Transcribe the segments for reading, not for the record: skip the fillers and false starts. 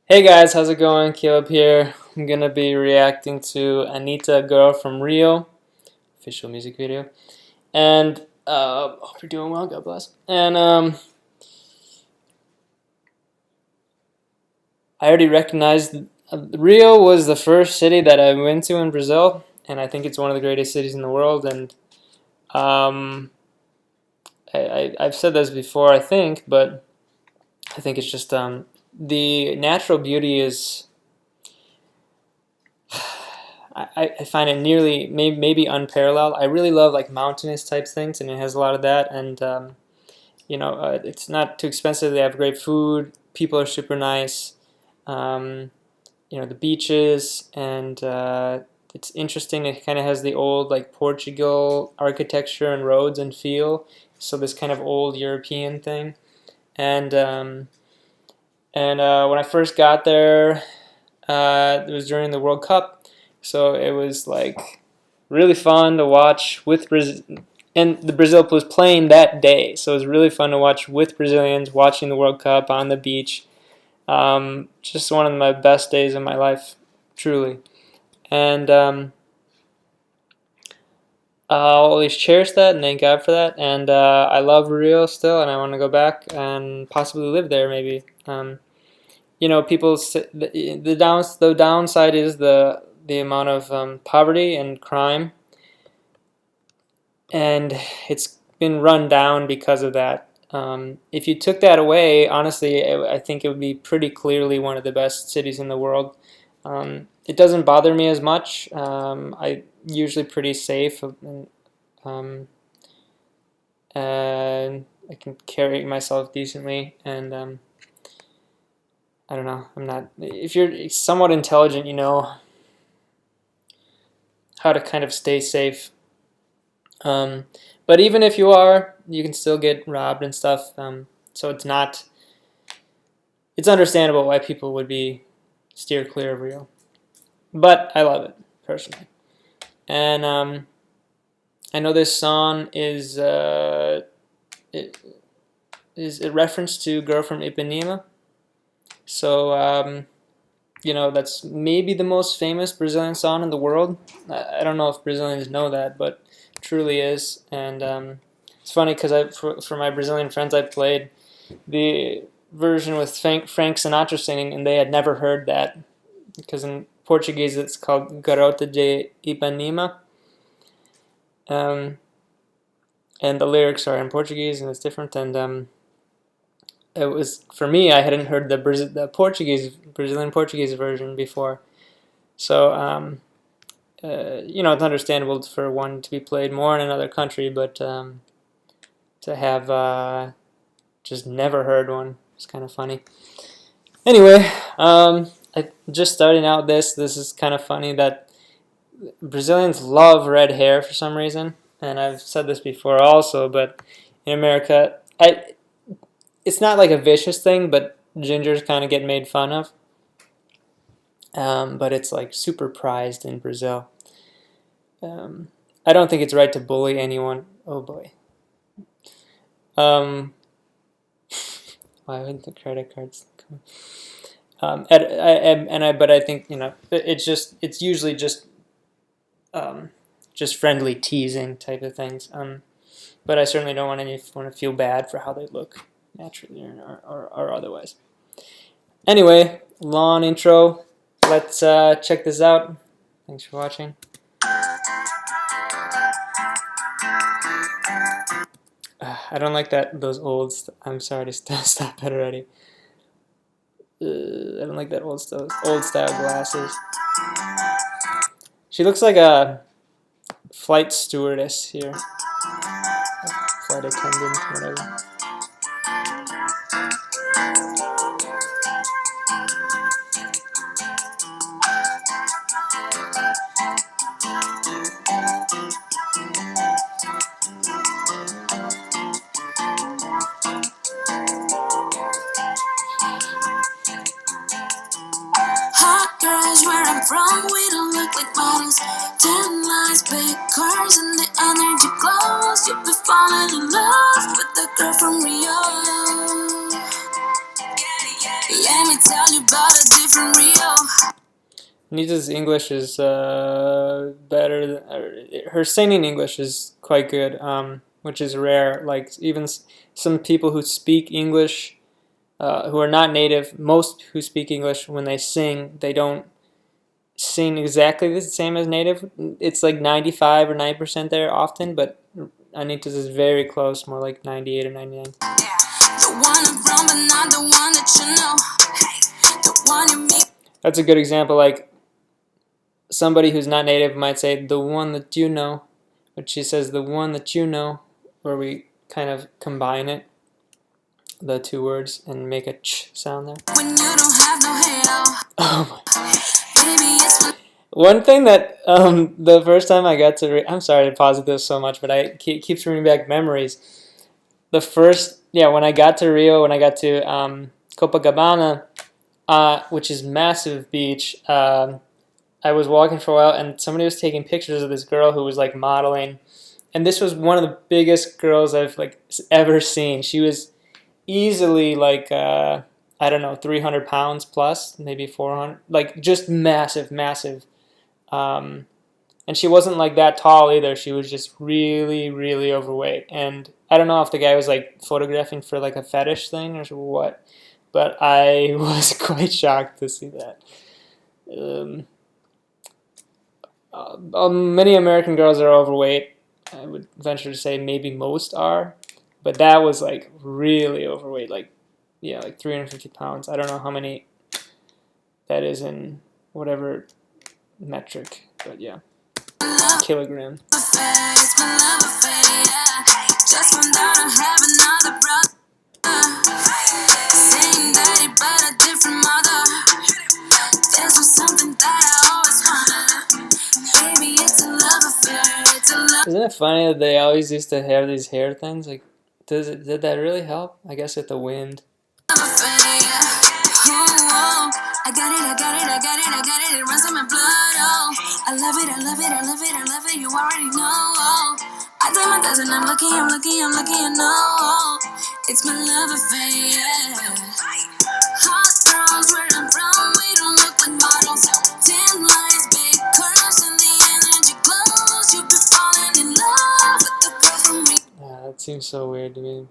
Hey guys, how's it going? Caleb here. I'm gonna be reacting to Anitta, Girl from Rio, official music video. And hope you're doing well, God bless. And I already recognized Rio was the first city that I went to in Brazil, and I think it's one of the greatest cities in the world. And um, I've said this before, I think, but I think it's just the natural beauty is. I find it nearly maybe unparalleled. I really love like mountainous type things, and it has a lot of that. And it's not too expensive. They have great food. People are super nice. Um, the beaches, and it's interesting. It kind of has the old like Portugal architecture and roads and feel. So this kind of old European thing. And when I first got there, it was during the World Cup, so it was like really fun to watch with Brazil, and the Brazil was playing that day, so it was really fun to watch with Brazilians watching the World Cup on the beach. Just one of my best days of my life, truly. And I'll always cherish that and thank God for that. And I love Rio still, and I want to go back and possibly live there maybe. People say the downside is the amount of poverty and crime, and it's been run down because of that. If you took that away, honestly, I think it would be pretty clearly one of the best cities in the world. It doesn't bother me as much. I usually pretty safe, um, and I can carry myself decently, and I don't know. I'm not. If you're somewhat intelligent, you know how to kind of stay safe. Um, but even if you are, you can still get robbed and stuff. So it's not. It's understandable why people would be steer clear of Rio. But I love it personally. And I know this song it is a reference to "Girl from Ipanema." So that's maybe the most famous Brazilian song in the world. I don't know if Brazilians know that, but it truly is. And it's funny because for my Brazilian friends, I played the version with Frank Sinatra singing, and they had never heard that because in Portuguese it's called Garota de Ipanema, um, and the lyrics are in Portuguese and it's different. And it was for me, I hadn't heard the Brazilian Portuguese version before, so it's understandable for one to be played more in another country, but to have just never heard one is kind of funny. Anyway, just starting out this is kind of funny that Brazilians love red hair for some reason, and I've said this before also, but in America, it's not like a vicious thing, but gingers kind of get made fun of. But it's like super prized in Brazil. Um, I don't think it's right to bully anyone. Oh boy. Um, why would the credit cards come? But I think it's usually just friendly teasing type of things. But I certainly don't want anyone to feel bad for how they look naturally or otherwise. Anyway, long intro. Let's check this out. Thanks for watching. I don't like those old. I'm sorry to stop it already. I don't like that old style glasses. She looks like a flight stewardess here, flight attendant, whatever. Hot girls where I'm from, we don't look like models. 10 lines, big cars, and the energy glows. You'll be falling in love with the girl from Rio. Let me tell you about a Anita's English is better. Her singing English is quite good, which is rare. Like even some people who speak English, who are not native, most who speak English, when they sing, they don't sing exactly the same as native. It's like 95 or 90% there often, but Anita's is very close, more like 98 or 99. That's a good example. Like somebody who's not native might say the one that you know, but she says the one that you know, where we kind of combine it, the two words, and make a ch sound there. When you don't have no hair. Oh my. One thing that the first time I got to I'm sorry to pause this so much, but I keeps bringing back memories. The first, when I got to Rio, when I got to Copacabana, which is massive beach, I was walking for a while and somebody was taking pictures of this girl who was like modeling, and this was one of the biggest girls I've like ever seen. She was easily like I don't know, 300 pounds plus, maybe 400, like just massive, massive. And she wasn't like that tall either. She was just really, really overweight. And I don't know if the guy was like photographing for like a fetish thing or what, but I was quite shocked to see that. Many American girls are overweight. I would venture to say maybe most are, but that was like really overweight, like like 350 pounds. I don't know how many that is in whatever metric, but yeah, kilogram. Isn't it funny that they always used to have these hair things? Like, did that really help? I guess with the wind. I got it, I got it, I got it, I got it, it runs in my blood, oh. I love it, I love it, I love it, I love it, you already know, oh. I do my dozen, I'm lucky, I'm lucky, I'm lucky, you know, it's my love affair, yeah. Hot girls, where I'm from, we don't look like models. Thin lines, big curves, and the energy glows. You've been falling in love with the girl from me. That seems so weird to me.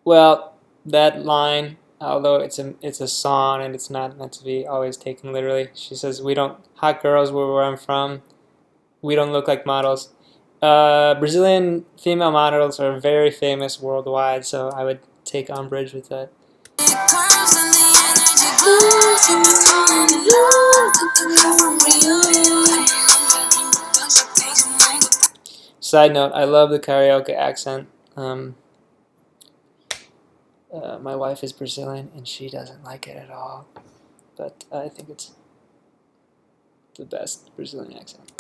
Well, that line, although it's a song and it's not meant to be always taken literally. She says, "We don't hot girls where I'm from. We don't look like models." Brazilian female models are very famous worldwide, so I would take umbrage with that. Side note, I love the karaoke accent. My wife is Brazilian and she doesn't like it at all, but I think it's the best Brazilian accent.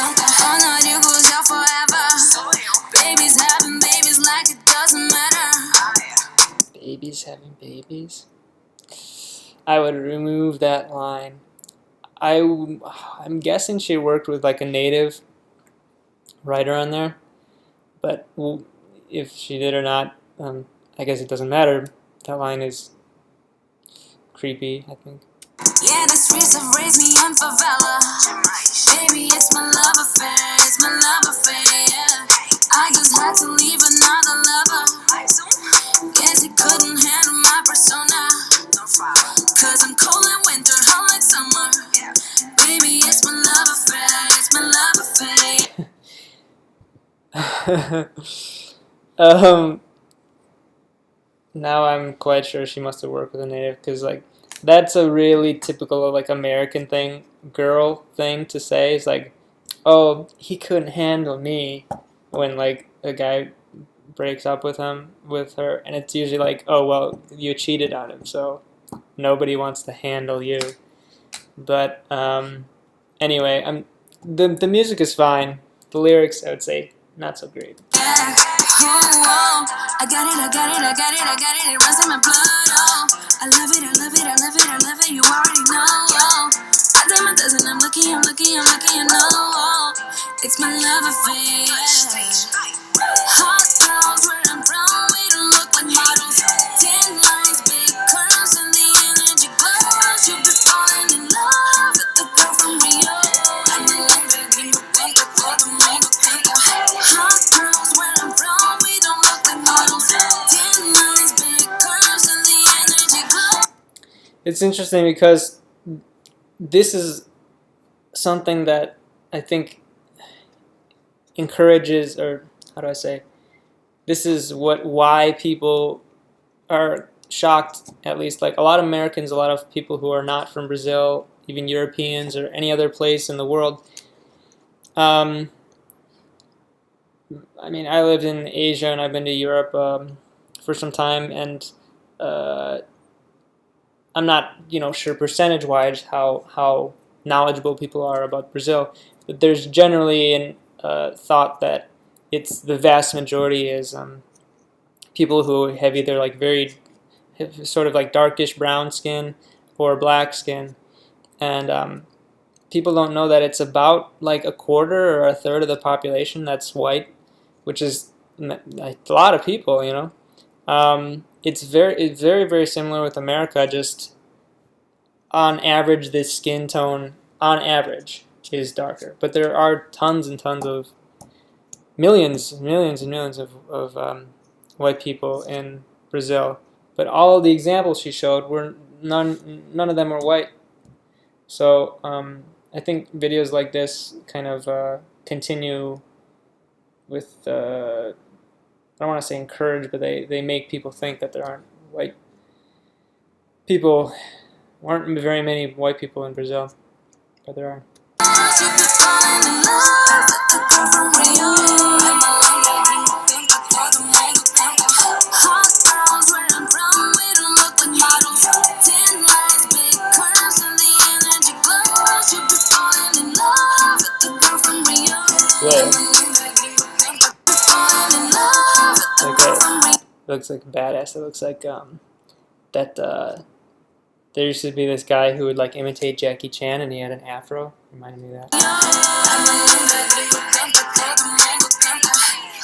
Babies having babies like it doesn't matter. Babies having babies? I would remove that line. I'm guessing she worked with like a native writer on there, but if she did or not, I guess it doesn't matter. That line is creepy, I think. Yeah, the streets have raised me in favela. Baby, it's my love affair, it's my love affair, yeah. I just had to leave another lover. Guess he couldn't handle my persona. Cause I'm cold in winter, hot like summer. Baby, it's my love affair, it's my love affair. Now I'm quite sure she must have worked with a native, because like that's a really typical like American thing, girl thing to say. It's like, oh, he couldn't handle me, when like a guy breaks up with her, and it's usually like, oh well, you cheated on him, so nobody wants to handle you. But anyway, the music is fine. The lyrics, I would say, not so great. I got it, I got it, I got it, I got it, it runs in my blood, oh. I love it, I love it, I love it, I love it, you already know, oh. I did my dozen, I'm lucky, I'm lucky, I'm lucky, you know, oh. It's my love affair, yeah. Hot it's interesting because this is something that I think encourages, or how do I say, this is why people are shocked, at least like a lot of Americans, a lot of people who are not from Brazil, even Europeans or any other place in the world. Um, I mean, I lived in Asia and I've been to Europe for some time, and uh, I'm not, sure percentage-wise how knowledgeable people are about Brazil, but there's generally an thought that it's the vast majority is people who have either like sort of like darkish brown skin or black skin, and people don't know that it's about like a quarter or a third of the population that's white, which is a lot of people, it's very similar with America. Just on average, this skin tone on average is darker, but there are tons and tons of millions and millions of white people in Brazil. But all of the examples she showed were none of them were white. So I think videos like this kind of continue with I don't want to say encourage, but they make people think that there aren't white people, aren't very many white people in Brazil, but there are. Whoa. Okay. Looks like badass. It looks like that there used to be this guy who would like imitate Jackie Chan, and he had an afro. Reminded me of that.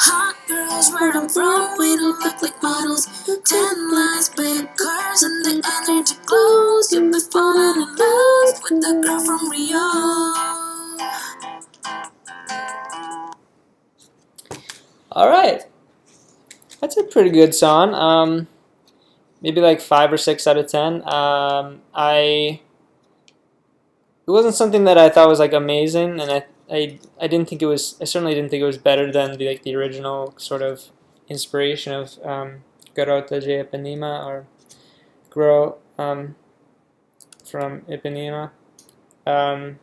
Hot girls where I'm from, we don't look like models. 10 lines, big curves, and the energy glows. You'll be falling in love with the girl from Rio. All right, that's a pretty good song. Maybe like 5 or 6 out of 10. It wasn't something that I thought was like amazing, and I didn't think it was. I certainly didn't think it was better than the original sort of inspiration of Garota de Ipanema, or Girl from Ipanema. Um,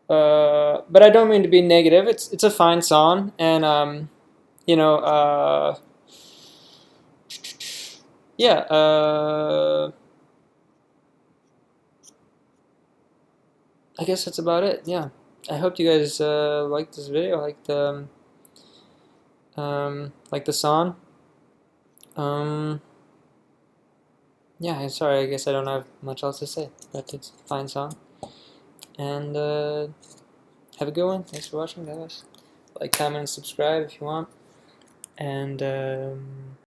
but I don't mean to be negative. It's a fine song, and you know, yeah. I guess that's about it. Yeah. I hope you guys liked this video, like the song. Um, yeah, I'm sorry. I guess I don't have much else to say, but it's a fine song. And have a good one. Thanks for watching, guys. Like, comment, and subscribe if you want. And